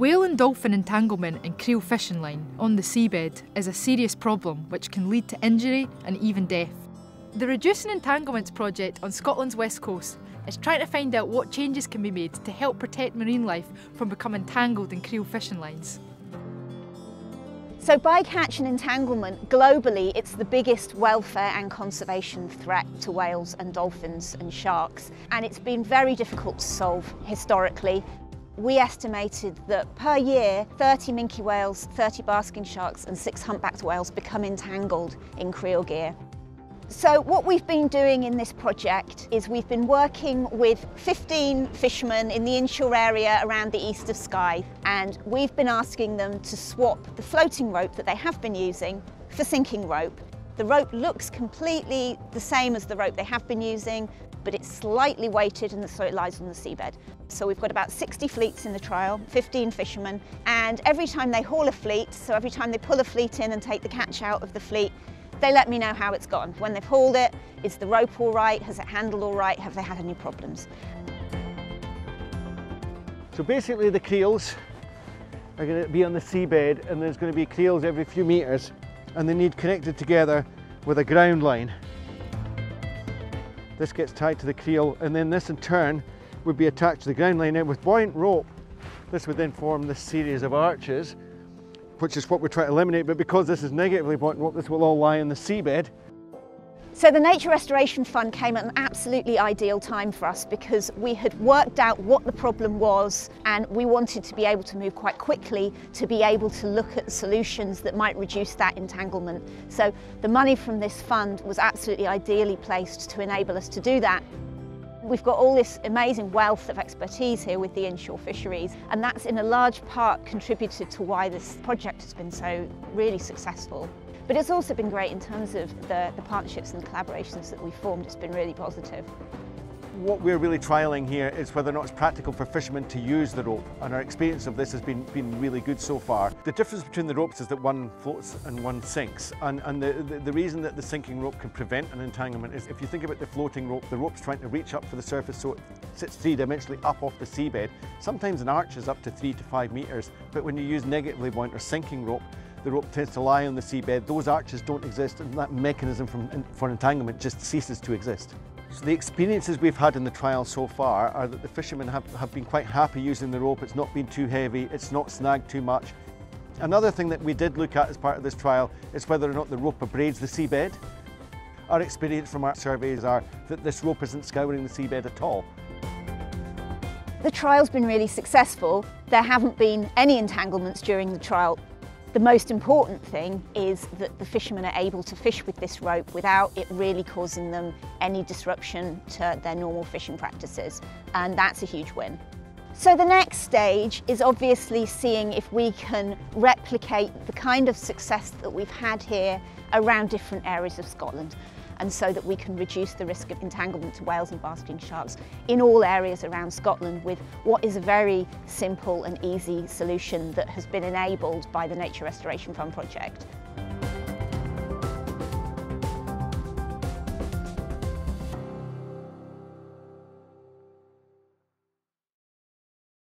Whale and dolphin entanglement in creel fishing line on the seabed is a serious problem which can lead to injury and even death. The Reducing Entanglements project on Scotland's west coast is trying to find out what changes can be made to help protect marine life from becoming tangled in creel fishing lines. So bycatch and entanglement, globally, it's the biggest welfare and conservation threat to whales and dolphins and sharks. And it's been very difficult to solve historically. We estimated that per year, 30 minke whales, 30 basking sharks and 6 humpbacked whales become entangled in creel gear. So what we've been doing in this project is we've been working with 15 fishermen in the inshore area around the east of Skye, and we've been asking them to swap the floating rope that they have been using for sinking rope. The rope looks completely the same as the rope they have been using, but it's slightly weighted and so it lies on the seabed. So we've got about 60 fleets in the trial, 15 fishermen, and every time they haul a fleet, so every time they pull a fleet in and take the catch out of the fleet, they let me know how it's gone. When they've hauled it, is the rope all right? Has it handled all right? Have they had any problems? So basically the creels are going to be on the seabed, and there's going to be creels every few metres, and they need connected together with a ground line. This gets tied to the creel, and then this in turn would be attached to the ground line. Now with buoyant rope, this would then form this series of arches, which is what we're trying to eliminate, but because this is negatively buoyant rope, this will all lie on the seabed. So the Nature Restoration Fund came at an absolutely ideal time for us because we had worked out what the problem was and we wanted to be able to move quite quickly to be able to look at solutions that might reduce that entanglement. So the money from this fund was absolutely ideally placed to enable us to do that. We've got all this amazing wealth of expertise here with the inshore fisheries, and that's in a large part contributed to why this project has been so really successful. But it's also been great in terms of the partnerships and the collaborations that we've formed. It's been really positive. What we're really trialling here is whether or not it's practical for fishermen to use the rope, and our experience of this has been really good so far. The difference between the ropes is that one floats and one sinks, and the reason that the sinking rope can prevent an entanglement is if you think about the floating rope, the rope's trying to reach up for the surface so it sits three-dimensionally up off the seabed. Sometimes an arch is up to 3 to 5 metres, but when you use negatively buoyant or sinking rope, the rope tends to lie on the seabed. Those arches don't exist, and that mechanism for entanglement just ceases to exist. So the experiences we've had in the trial so far are that the fishermen have been quite happy using the rope. It's not been too heavy, it's not snagged too much. Another thing that we did look at as part of this trial is whether or not the rope abrades the seabed. Our experience from our surveys are that this rope isn't scouring the seabed at all. The trial's been really successful. There haven't been any entanglements during the trial. The most important thing is that the fishermen are able to fish with this rope without it really causing them any disruption to their normal fishing practices, and that's a huge win. So the next stage is obviously seeing if we can replicate the kind of success that we've had here around different areas of Scotland, and so that we can reduce the risk of entanglement to whales and basking sharks in all areas around Scotland with what is a very simple and easy solution that has been enabled by the Nature Restoration Fund project.